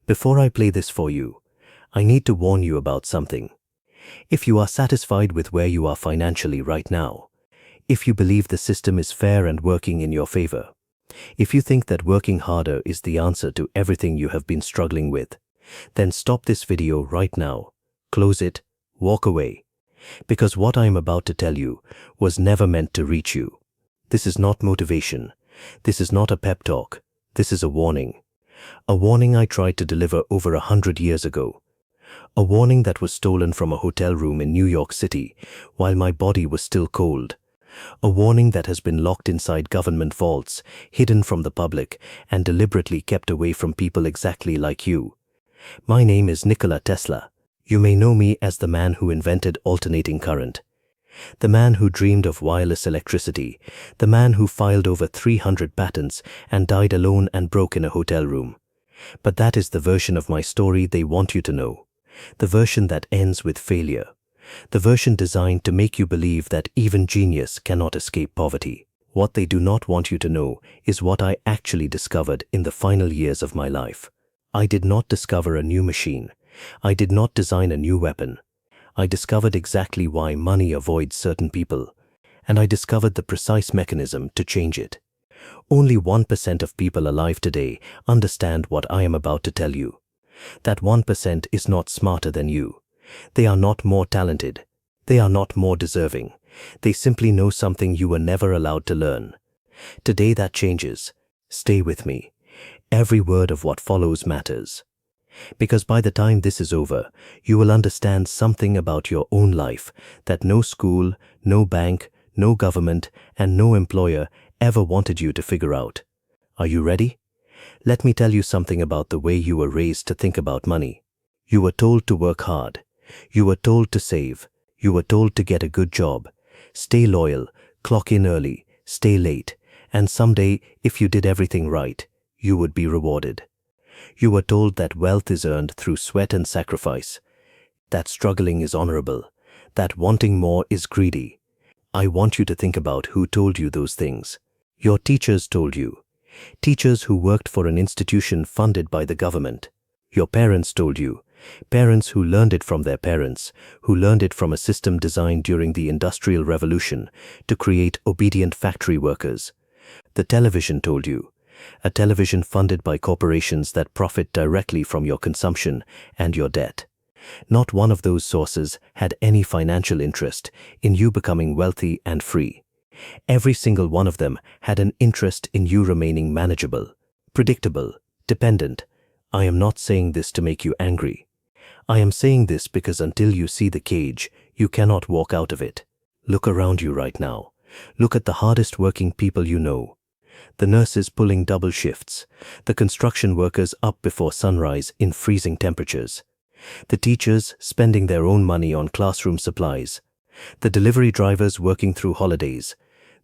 Before I play this for you, I need to warn you about something. If you are satisfied with where you are financially right now, if you believe the system is fair and working in your favor, if you think that working harder is the answer to everything you have been struggling with, then stop this video right now, close it, walk away, because what I am about to tell you was never meant to reach you. This is not motivation. This is not a pep talk. This is a warning. A warning I tried to deliver over 100 years ago. A warning that was stolen from a hotel room in New York City while my body was still cold. A warning that has been locked inside government vaults, hidden from the public, and deliberately kept away from people exactly like you. My name is Nikola Tesla. You may know me as the man who invented alternating current. The man who dreamed of wireless electricity. The man who filed over 300 patents and died alone and broke in a hotel room. But that is the version of my story they want you to know. The version that ends with failure. The version designed to make you believe that even genius cannot escape poverty. What they do not want you to know is what I actually discovered in the final years of my life. I did not discover a new machine. I did not design a new weapon. I discovered exactly why money avoids certain people, and I discovered the precise mechanism to change it. Only 1% of people alive today understand what I am about to tell you. That 1% is not smarter than you. They are not more talented. They are not more deserving. They simply know something you were never allowed to learn. Today that changes. Stay with me. Every word of what follows matters. Because by the time this is over, you will understand something about your own life that no school, no bank, no government, and no employer ever wanted you to figure out. Are you ready? Let me tell you something about the way you were raised to think about money. You were told to work hard. You were told to save. You were told to get a good job. Stay loyal, clock in early, stay late, and someday, if you did everything right, you would be rewarded. You were told that wealth is earned through sweat and sacrifice, that struggling is honorable, that wanting more is greedy. I want you to think about who told you those things. Your teachers told you. Teachers who worked for an institution funded by the government. Your parents told you. Parents who learned it from their parents, who learned it from a system designed during the Industrial Revolution to create obedient factory workers. The television told you. A television funded by corporations that profit directly from your consumption and your debt. Not one of those sources had any financial interest in you becoming wealthy and free. Every single one of them had an interest in you remaining manageable, predictable, dependent. I am not saying this to make you angry. I am saying this because until you see the cage, you cannot walk out of it. Look around you right now. Look at the hardest working people you know. The nurses pulling double shifts, the construction workers up before sunrise in freezing temperatures, the teachers spending their own money on classroom supplies, the delivery drivers working through holidays.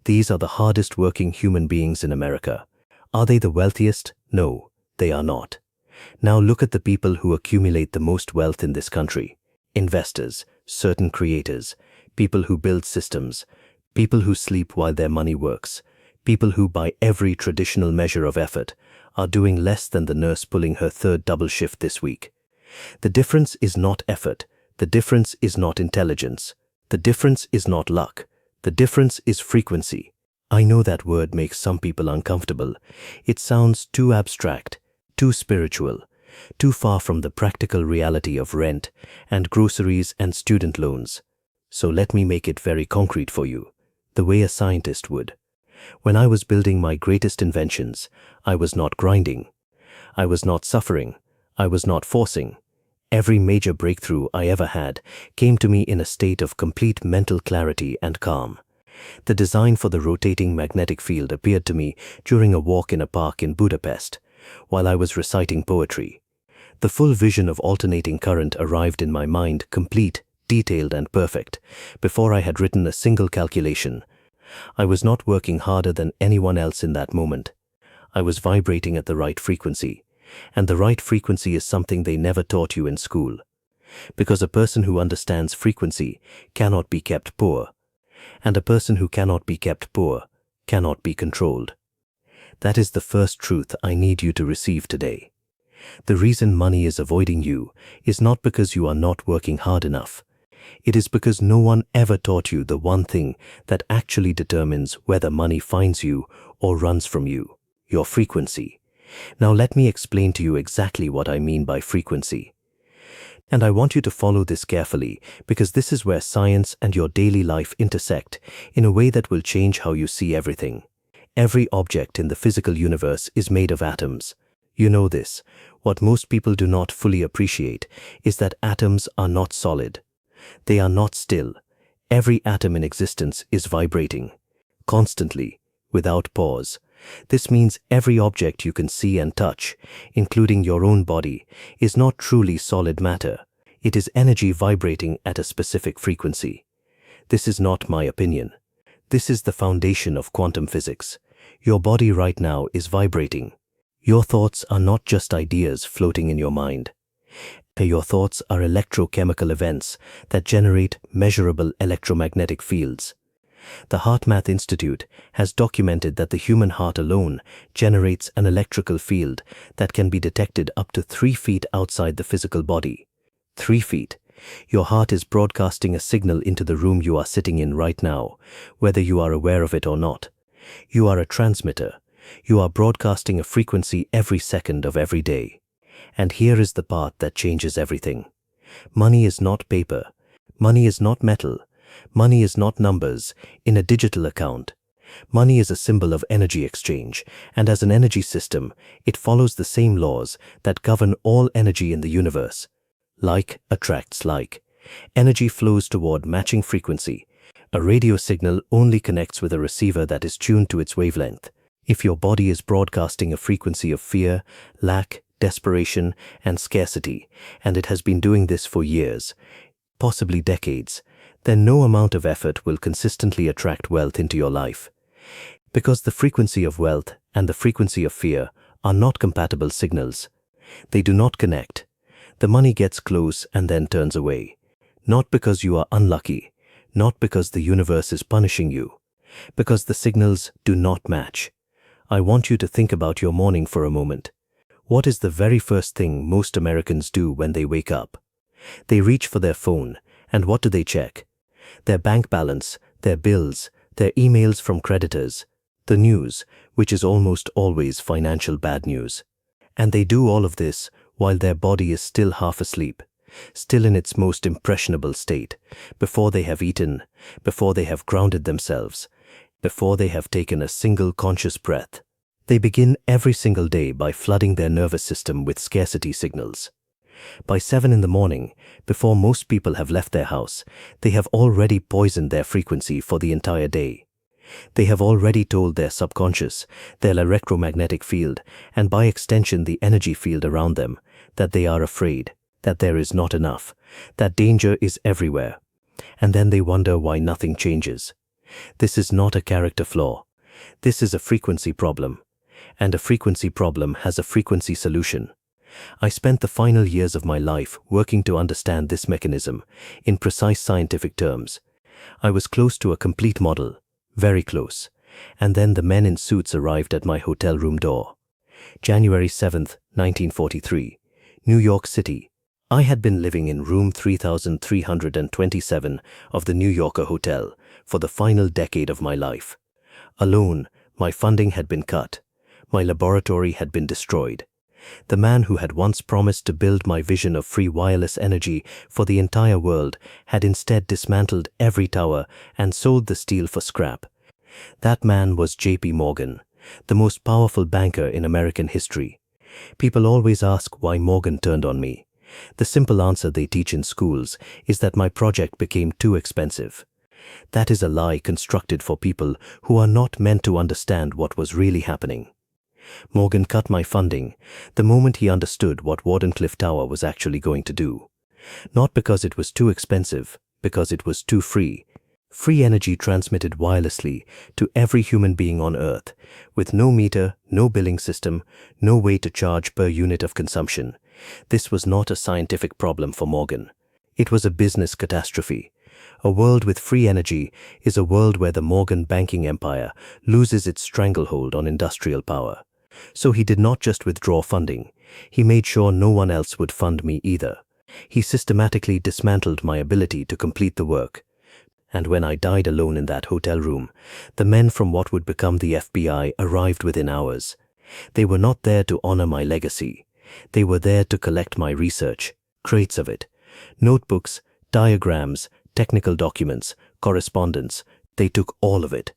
These are the hardest working human beings in America. Are they the wealthiest? No, they are not. Now look at the people who accumulate the most wealth in this country. Investors, certain creators, people who build systems, people who sleep while their money works. People who, by every traditional measure of effort, are doing less than the nurse pulling her third double shift this week. The difference is not effort. The difference is not intelligence. The difference is not luck. The difference is frequency. I know that word makes some people uncomfortable. It sounds too abstract, too spiritual, too far from the practical reality of rent and groceries and student loans. So let me make it very concrete for you, the way a scientist would. When I was building my greatest inventions, I was not grinding. I was not suffering. I was not forcing. Every major breakthrough I ever had came to me in a state of complete mental clarity and calm. The design for the rotating magnetic field appeared to me during a walk in a park in Budapest, while I was reciting poetry. The full vision of alternating current arrived in my mind complete, detailed, and perfect, before I had written a single calculation. I was not working harder than anyone else in that moment. I was vibrating at the right frequency, and the right frequency is something they never taught you in school. Because a person who understands frequency cannot be kept poor, and a person who cannot be kept poor cannot be controlled. That is the first truth I need you to receive today. The reason money is avoiding you is not because you are not working hard enough. It is because no one ever taught you the one thing that actually determines whether money finds you or runs from you: your frequency. Now let me explain to you exactly what I mean by frequency. And I want you to follow this carefully, because this is where science and your daily life intersect in a way that will change how you see everything. Every object in the physical universe is made of atoms. You know this. What most people do not fully appreciate is that atoms are not solid. They are not still. Every atom in existence is vibrating, constantly, without pause. This means every object you can see and touch, including your own body, is not truly solid matter. It is energy vibrating at a specific frequency. This is not my opinion. This is the foundation of quantum physics. Your body right now is vibrating. Your thoughts are not just ideas floating in your mind. Your thoughts are electrochemical events that generate measurable electromagnetic fields. The HeartMath Institute has documented that the human heart alone generates an electrical field that can be detected up to 3 feet outside the physical body. 3 feet. Your heart is broadcasting a signal into the room you are sitting in right now, whether you are aware of it or not. You are a transmitter. You are broadcasting a frequency every second of every day. And here is the part that changes everything. Money is not paper. Money is not metal. Money is not numbers in a digital account. Money is a symbol of energy exchange, and as an energy system, it follows the same laws that govern all energy in the universe. Like attracts like. Energy flows toward matching frequency. A radio signal only connects with a receiver that is tuned to its wavelength. If your body is broadcasting a frequency of fear, lack, desperation, and scarcity, and it has been doing this for years, possibly decades, then no amount of effort will consistently attract wealth into your life. Because the frequency of wealth and the frequency of fear are not compatible signals. They do not connect. The money gets close and then turns away. Not because you are unlucky, not because the universe is punishing you, because the signals do not match. I want you to think about your morning for a moment. What is the very first thing most Americans do when they wake up? They reach for their phone, and what do they check? Their bank balance, their bills, their emails from creditors, the news, which is almost always financial bad news. And they do all of this while their body is still half asleep, still in its most impressionable state, before they have eaten, before they have grounded themselves, before they have taken a single conscious breath. They begin every single day by flooding their nervous system with scarcity signals. By 7 in the morning, before most people have left their house, they have already poisoned their frequency for the entire day. They have already told their subconscious, their electromagnetic field, and by extension the energy field around them, that they are afraid, that there is not enough, that danger is everywhere. And then they wonder why nothing changes. This is not a character flaw. This is a frequency problem. And a frequency problem has a frequency solution. I spent the final years of my life working to understand this mechanism in precise scientific terms. I was close to a complete model, very close, and then the men in suits arrived at my hotel room door. January 7th, 1943, New York City. I had been living in room 3327 of the New Yorker Hotel for the final decade of my life. Alone, my funding had been cut. My laboratory had been destroyed. The man who had once promised to build my vision of free wireless energy for the entire world had instead dismantled every tower and sold the steel for scrap. That man was J.P. Morgan, the most powerful banker in American history. People always ask why Morgan turned on me. The simple answer they teach in schools is that my project became too expensive. That is a lie constructed for people who are not meant to understand what was really happening. Morgan cut my funding the moment he understood what Wardenclyffe Tower was actually going to do. Not because it was too expensive, because it was too free. Free energy transmitted wirelessly to every human being on Earth, with no meter, no billing system, no way to charge per unit of consumption. This was not a scientific problem for Morgan. It was a business catastrophe. A world with free energy is a world where the Morgan banking empire loses its stranglehold on industrial power. So he did not just withdraw funding, He made sure no one else would fund me either. He systematically dismantled my ability to complete the work. And when I died alone in that hotel room, the men from what would become the FBI arrived within hours. They were not there to honor my legacy. They were there to collect my research, crates of it, notebooks, diagrams, technical documents, correspondence. They took all of it.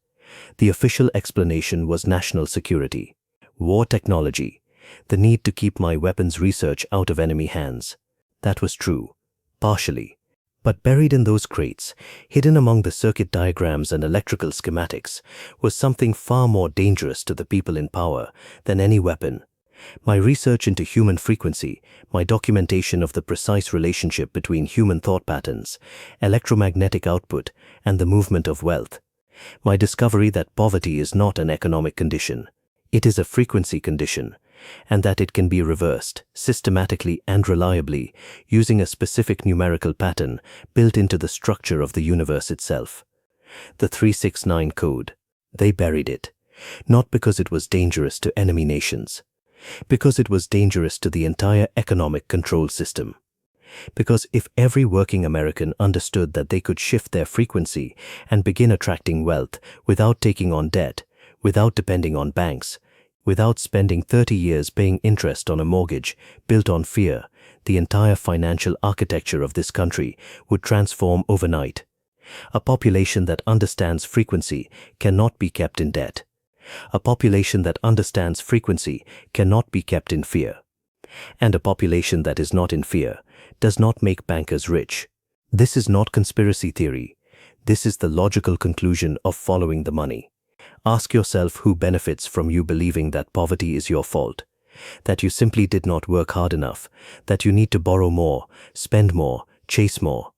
The official explanation was national security, war technology, the need to keep my weapons research out of enemy hands. That was true, partially. But buried in those crates, hidden among the circuit diagrams and electrical schematics, was something far more dangerous to the people in power than any weapon. My research into human frequency, my documentation of the precise relationship between human thought patterns, electromagnetic output, and the movement of wealth. My discovery that poverty is not an economic condition. It is a frequency condition, and that it can be reversed systematically and reliably using a specific numerical pattern built into the structure of the universe itself. The 369 code. They buried it, not because it was dangerous to enemy nations, because it was dangerous to the entire economic control system. Because if every working American understood that they could shift their frequency and begin attracting wealth without taking on debt, without depending on banks, without spending 30 years paying interest on a mortgage built on fear, the entire financial architecture of this country would transform overnight. A population that understands frequency cannot be kept in debt. A population that understands frequency cannot be kept in fear. And a population that is not in fear does not make bankers rich. This is not conspiracy theory. This is the logical conclusion of following the money. Ask yourself who benefits from you believing that poverty is your fault, that you simply did not work hard enough, that you need to borrow more, spend more, chase more.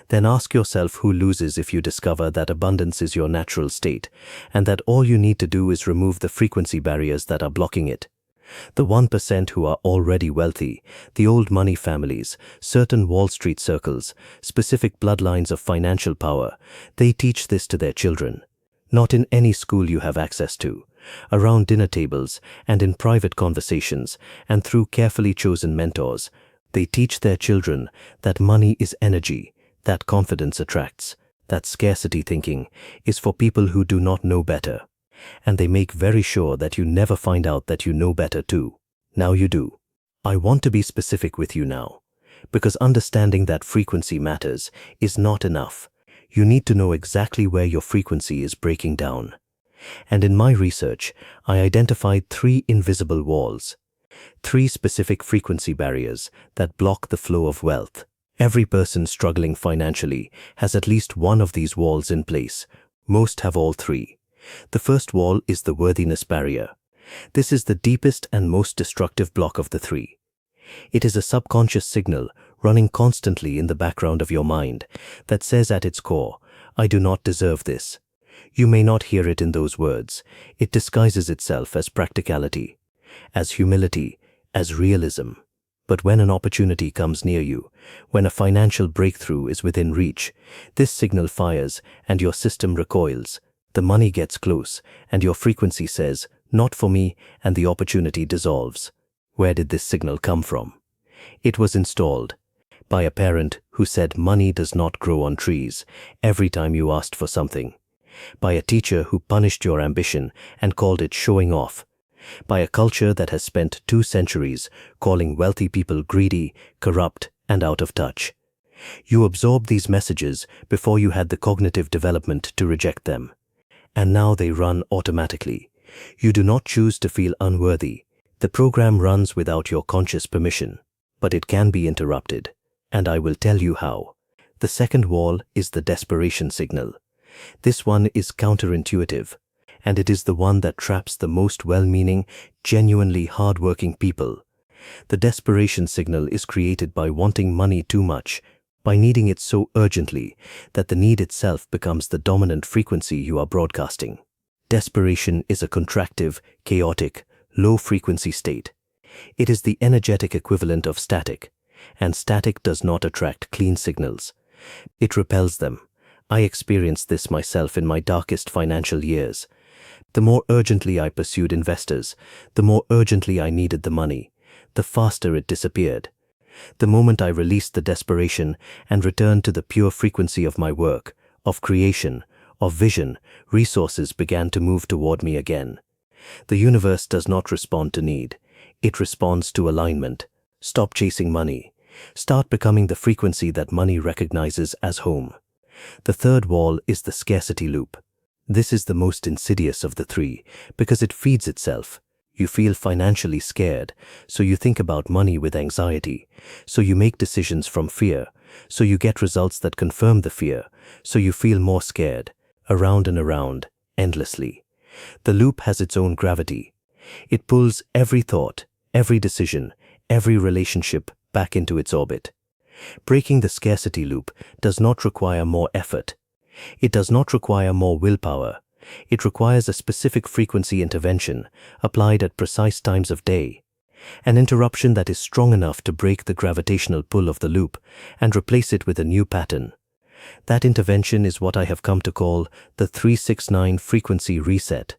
Then ask yourself who loses if you discover that abundance is your natural state, and that all you need to do is remove the frequency barriers that are blocking it. The 1% who are already wealthy, the old money families, certain Wall Street circles, specific bloodlines of financial power, they teach this to their children. Not in any school you have access to, around dinner tables and in private conversations and through carefully chosen mentors. They teach their children that money is energy, that confidence attracts, that scarcity thinking is for people who do not know better. And they make very sure that you never find out that you know better too. Now you do. I want to be specific with you now, because understanding that frequency matters is not enough. You need to know exactly where your frequency is breaking down. And in my research, I identified 3 invisible walls, 3 specific frequency barriers that block the flow of wealth. Every person struggling financially has at least one of these walls in place. Most have all 3. The first wall is the worthiness barrier. This is the deepest and most destructive block of the 3. It is a subconscious signal running constantly in the background of your mind that says at its core, I do not deserve this. You may not hear it in those words. It disguises itself as practicality, as humility, as realism. But when an opportunity comes near you, when a financial breakthrough is within reach, this signal fires and your system recoils. The money gets close and your frequency says, not for me, and the opportunity dissolves. Where did this signal come from? It was installed by a parent who said money does not grow on trees every time you asked for something, by a teacher who punished your ambition and called it showing off, by a culture that has spent 2 centuries calling wealthy people greedy, corrupt, and out of touch. You absorbed these messages before you had the cognitive development to reject them. And now they run automatically. You do not choose to feel unworthy. The program runs without your conscious permission, but it can be interrupted. And I will tell you how. The second wall is the desperation signal. This one is counterintuitive, and it is the one that traps the most well-meaning, genuinely hard-working people. The desperation signal is created by wanting money too much, by needing it so urgently that the need itself becomes the dominant frequency you are broadcasting. Desperation is a contractive, chaotic, low-frequency state. It is the energetic equivalent of static, and static does not attract clean signals. It repels them. I experienced this myself in my darkest financial years. The more urgently I pursued investors, the more urgently I needed the money, the faster it disappeared. The moment I released the desperation and returned to the pure frequency of my work, of creation, of vision, resources began to move toward me again. The universe does not respond to need. It responds to alignment. Stop chasing money. Start becoming the frequency that money recognizes as home. The third wall is the scarcity loop. This is the most insidious of the three because it feeds itself. You feel financially scared, so you think about money with anxiety. So you make decisions from fear. So you get results that confirm the fear. So you feel more scared, around and around, endlessly. The loop has its own gravity. It pulls every thought, every decision, every relationship back into its orbit. Breaking the scarcity loop does not require more effort. It does not require more willpower. It requires a specific frequency intervention applied at precise times of day. An interruption that is strong enough to break the gravitational pull of the loop and replace it with a new pattern. That intervention is what I have come to call the 369 frequency reset.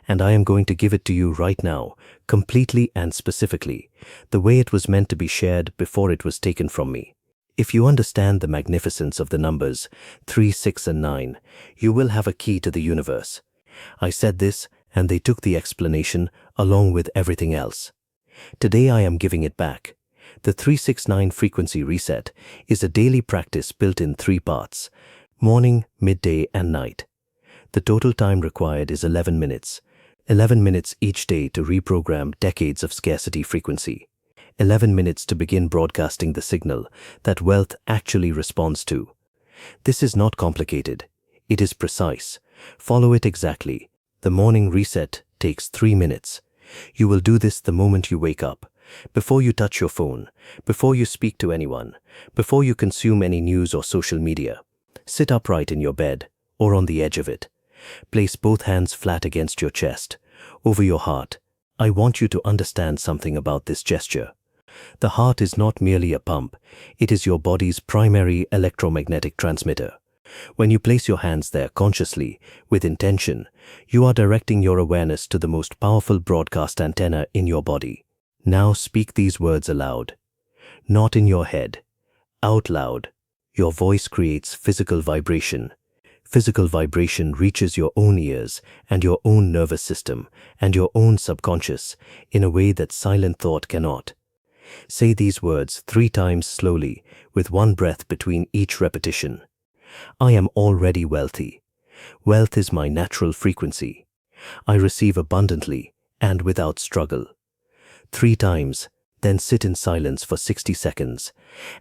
And I am going to give it to you right now, completely and specifically, the way it was meant to be shared before it was taken from me. If you understand the magnificence of the numbers 3, 6, and 9, you will have a key to the universe. I said this, and they took the explanation along with everything else. Today I am giving it back. The 369 frequency reset is a daily practice built in 3 parts: morning, midday, and night. The total time required is 11 minutes. 11 minutes each day to reprogram decades of scarcity frequency. 11 minutes to begin broadcasting the signal that wealth actually responds to. This is not complicated. It is precise. Follow it exactly. The morning reset takes 3 minutes. You will do this the moment you wake up, before you touch your phone, before you speak to anyone, before you consume any news or social media. Sit upright in your bed or on the edge of it. Place both hands flat against your chest, over your heart. I want you to understand something about this gesture. The heart is not merely a pump, it is your body's primary electromagnetic transmitter. When you place your hands there consciously, with intention, you are directing your awareness to the most powerful broadcast antenna in your body. Now speak these words aloud. Not in your head, out loud. Your voice creates physical vibration. Physical vibration reaches your own ears and your own nervous system and your own subconscious in a way that silent thought cannot. Say these words 3 times slowly, with 1 breath between each repetition. I am already wealthy. Wealth is my natural frequency. I receive abundantly and without struggle. 3 times, then sit in silence for 60 seconds,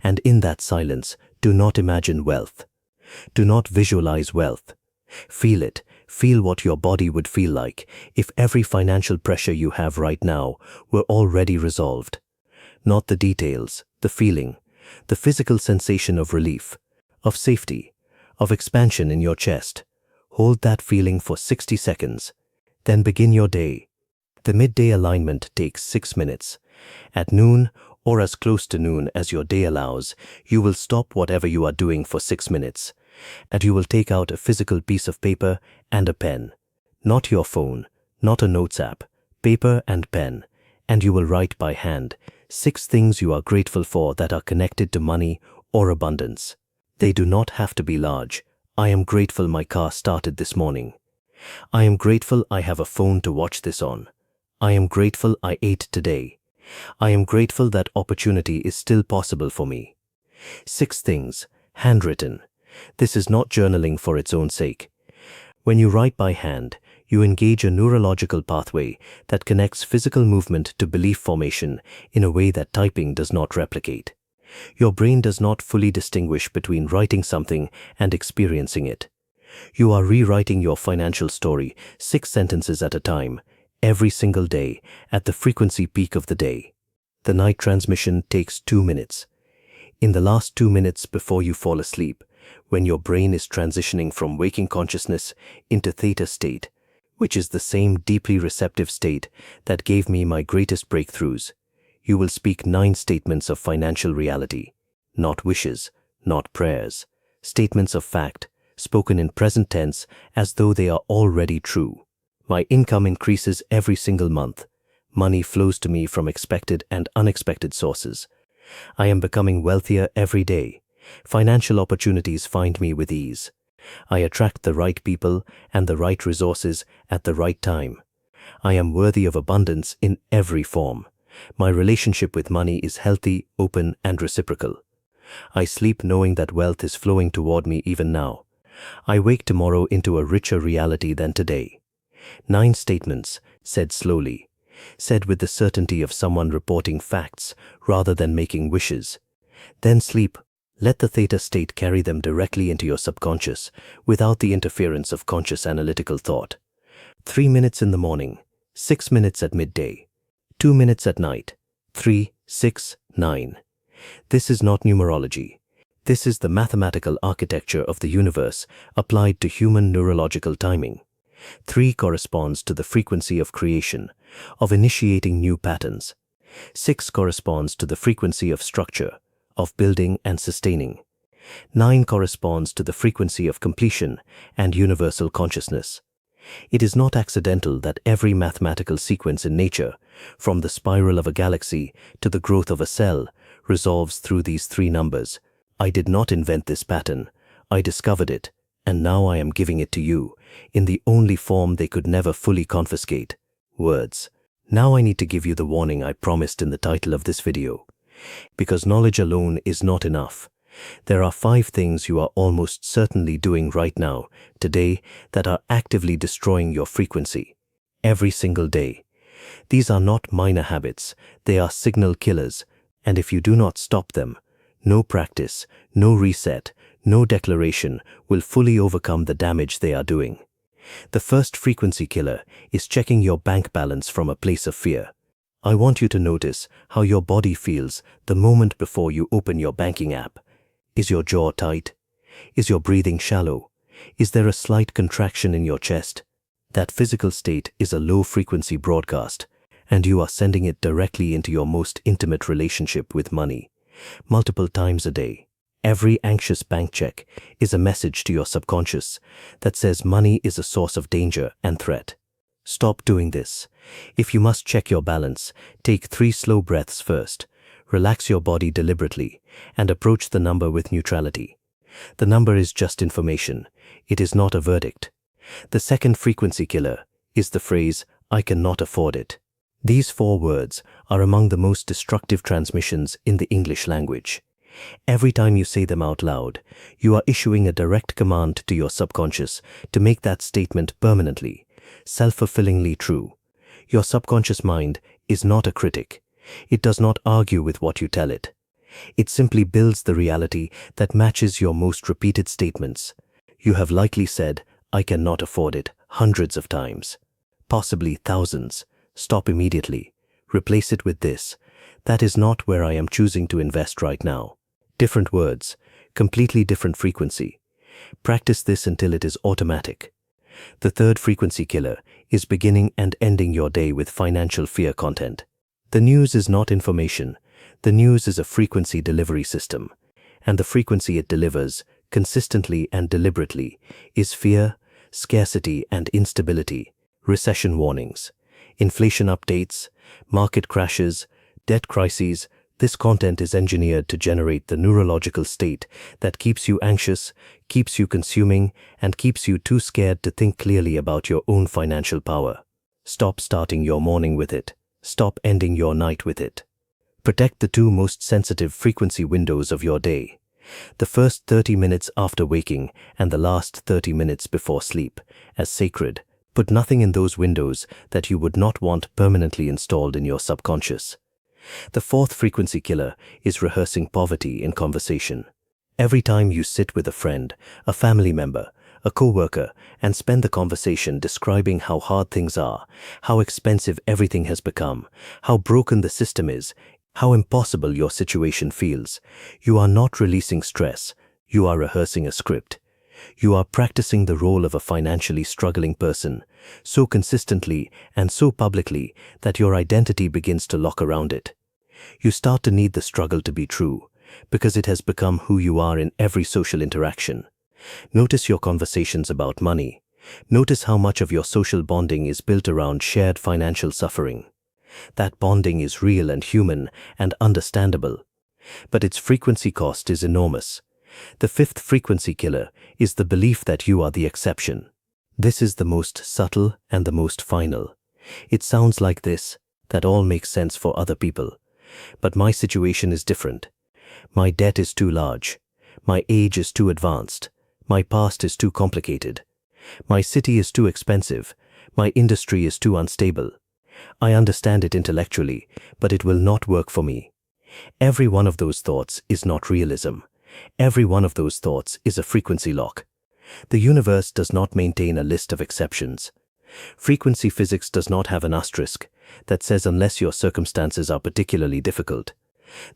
and in that silence, do not imagine wealth. Do not visualize wealth. Feel it. Feel what your body would feel like if every financial pressure you have right now were already resolved. Not the details, the feeling, the physical sensation of relief, of safety, of expansion in your chest. Hold that feeling for 60 seconds. Then begin your day. The midday alignment takes 6 minutes. At noon, or as close to noon as your day allows, you will stop whatever you are doing for 6 minutes, and you will take out a physical piece of paper and a pen. Not your phone, not a notes app, paper and pen, and you will write by hand 6 things you are grateful for that are connected to money or abundance. They do not have to be large. I am grateful my car started this morning. I am grateful I have a phone to watch this on. I am grateful I ate today. I am grateful that opportunity is still possible for me. 6 things, handwritten. This is not journaling for its own sake. When you write by hand, you engage a neurological pathway that connects physical movement to belief formation in a way that typing does not replicate. Your brain does not fully distinguish between writing something and experiencing it. You are rewriting your financial story 6 sentences at a time, every single day, at the frequency peak of the day. The night transmission takes 2 minutes. In the last 2 minutes before you fall asleep, when your brain is transitioning from waking consciousness into theta state, which is the same deeply receptive state that gave me my greatest breakthroughs, you will speak 9 statements of financial reality, not wishes, not prayers, statements of fact, spoken in present tense as though they are already true. My income increases every single month. Money flows to me from expected and unexpected sources. I am becoming wealthier every day. Financial opportunities find me with ease. I attract the right people and the right resources at the right time. I am worthy of abundance in every form. My relationship with money is healthy, open, and reciprocal. I sleep knowing that wealth is flowing toward me even now. I wake tomorrow into a richer reality than today. 9 statements, said slowly, said with the certainty of someone reporting facts rather than making wishes. Then sleep. Let the theta state carry them directly into your subconscious without the interference of conscious analytical thought. 3 minutes in the morning, 6 minutes at midday, 2 minutes at night, 3, 6, 9. This is not numerology. This is the mathematical architecture of the universe applied to human neurological timing. 3 corresponds to the frequency of creation, of initiating new patterns. 6 corresponds to the frequency of structure, of building and sustaining. 9 corresponds to the frequency of completion and universal consciousness. It is not accidental that every mathematical sequence in nature, from the spiral of a galaxy to the growth of a cell, resolves through these 3 numbers. I did not invent this pattern. I discovered it, and now I am giving it to you, in the only form they could never fully confiscate: words. Now I need to give you the warning I promised in the title of this video. Because knowledge alone is not enough. There are 5 things you are almost certainly doing right now, today, that are actively destroying your frequency. Every single day. These are not minor habits, they are signal killers, and if you do not stop them, no practice, no reset, no declaration will fully overcome the damage they are doing. The first frequency killer is checking your bank balance from a place of fear. I want you to notice how your body feels the moment before you open your banking app. Is your jaw tight? Is your breathing shallow? Is there a slight contraction in your chest? That physical state is a low-frequency broadcast, and you are sending it directly into your most intimate relationship with money, multiple times a day. Every anxious bank check is a message to your subconscious that says money is a source of danger and threat. Stop doing this. If you must check your balance, take 3 slow breaths first. Relax your body deliberately and approach the number with neutrality. The number is just information. It is not a verdict. The second frequency killer is the phrase, "I cannot afford it." These 4 words are among the most destructive transmissions in the English language. Every time you say them out loud, you are issuing a direct command to your subconscious to make that statement permanently, self-fulfillingly true. Your subconscious mind is not a critic. It does not argue with what you tell it. It simply builds the reality that matches your most repeated statements. You have likely said, "I cannot afford it," hundreds of times, possibly thousands. Stop immediately. Replace it with this: "That is not where I am choosing to invest right now." Different words, completely different frequency. Practice this until it is automatic. The third frequency killer is beginning and ending your day with financial fear content. The news is not information. The news is a frequency delivery system, and the frequency it delivers, consistently and deliberately, is fear, scarcity and instability, recession warnings, inflation updates, market crashes, debt crises. This content is engineered to generate the neurological state that keeps you anxious, keeps you consuming, and keeps you too scared to think clearly about your own financial power. Stop starting your morning with it. Stop ending your night with it. Protect the 2 most sensitive frequency windows of your day. The first 30 minutes after waking and the last 30 minutes before sleep as sacred. Put nothing in those windows that you would not want permanently installed in your subconscious. The fourth frequency killer is rehearsing poverty in conversation. Every time you sit with a friend, a family member, a co-worker, and spend the conversation describing how hard things are, how expensive everything has become, how broken the system is, how impossible your situation feels, you are not releasing stress, you are rehearsing a script. You are practicing the role of a financially struggling person, so consistently and so publicly that your identity begins to lock around it. You start to need the struggle to be true, because it has become who you are in every social interaction. Notice your conversations about money. Notice how much of your social bonding is built around shared financial suffering. That bonding is real and human and understandable. But its frequency cost is enormous. The fifth frequency killer is the belief that you are the exception. This is the most subtle and the most final. It sounds like this: that all makes sense for other people. But my situation is different. My debt is too large. My age is too advanced. My past is too complicated. My city is too expensive. My industry is too unstable. I understand it intellectually, but it will not work for me. Every one of those thoughts is not realism. Every one of those thoughts is a frequency lock. The universe does not maintain a list of exceptions. Frequency physics does not have an asterisk that says unless your circumstances are particularly difficult.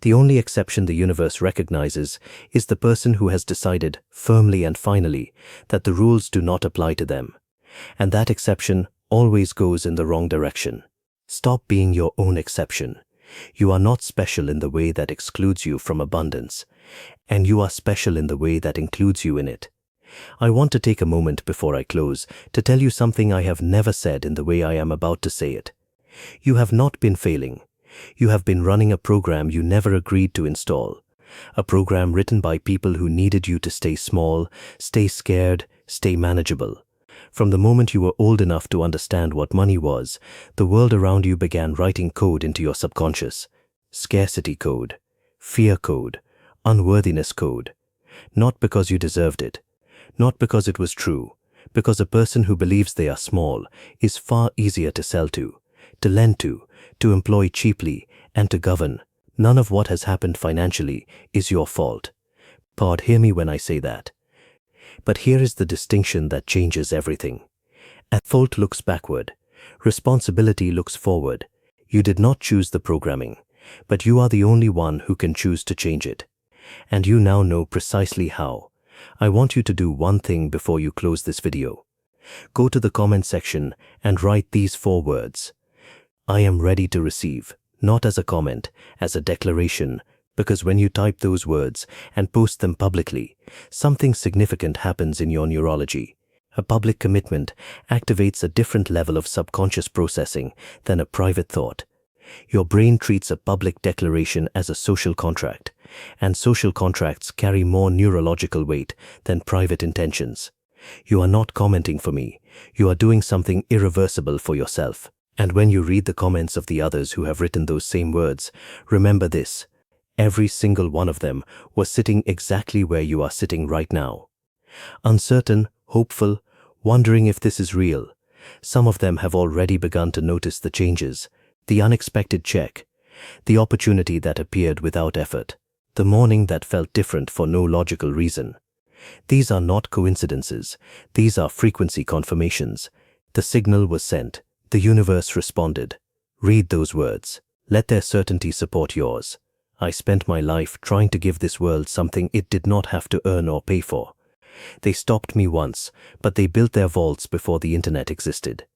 The only exception the universe recognizes is the person who has decided firmly and finally that the rules do not apply to them. And that exception always goes in the wrong direction. Stop being your own exception. You are not special in the way that excludes you from abundance, and you are special in the way that includes you in it. I want to take a moment before I close to tell you something I have never said in the way I am about to say it. You have not been failing. You have been running a program you never agreed to install. A program written by people who needed you to stay small, stay scared, stay manageable. From the moment you were old enough to understand what money was, the world around you began writing code into your subconscious. Scarcity code, fear code, unworthiness code. Not because you deserved it, not because it was true, because a person who believes they are small is far easier to sell to lend to employ cheaply, and to govern. None of what has happened financially is your fault. Pod, hear me when I say that. But here is the distinction that changes everything. Fault looks backward. Responsibility looks forward. You did not choose the programming, but you are the only one who can choose to change it. And you now know precisely how. I want you to do one thing before you close this video. Go to the comment section and write these 4 words. I am ready to receive, not as a comment, as a declaration, because when you type those words and post them publicly, something significant happens in your neurology. A public commitment activates a different level of subconscious processing than a private thought. Your brain treats a public declaration as a social contract, and social contracts carry more neurological weight than private intentions. You are not commenting for me. You are doing something irreversible for yourself. And when you read the comments of the others who have written those same words, remember this: every single one of them was sitting exactly where you are sitting right now. Uncertain, hopeful, wondering if this is real. Some of them have already begun to notice the changes, the unexpected check, the opportunity that appeared without effort, the morning that felt different for no logical reason. These are not coincidences. These are frequency confirmations. The signal was sent. The universe responded. Read those words. Let their certainty support yours. I spent my life trying to give this world something it did not have to earn or pay for. They stopped me once, but they built their vaults before the internet existed.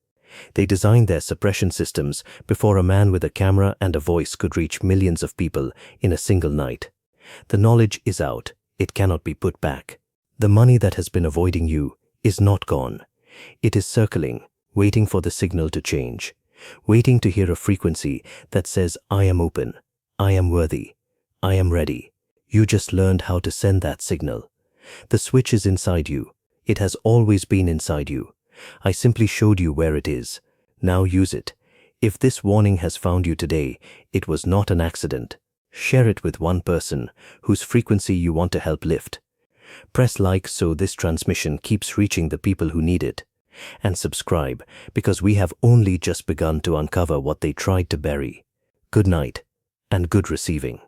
They designed their suppression systems before a man with a camera and a voice could reach millions of people in a single night. The knowledge is out. It cannot be put back. The money that has been avoiding you is not gone. It is circling, waiting for the signal to change, waiting to hear a frequency that says, I am open, I am worthy, I am ready. You just learned how to send that signal. The switch is inside you. It has always been inside you. I simply showed you where it is. Now use it. If this warning has found you today, it was not an accident. Share it with one person whose frequency you want to help lift. Press like so this transmission keeps reaching the people who need it. And subscribe, because we have only just begun to uncover what they tried to bury. Good night, and good receiving.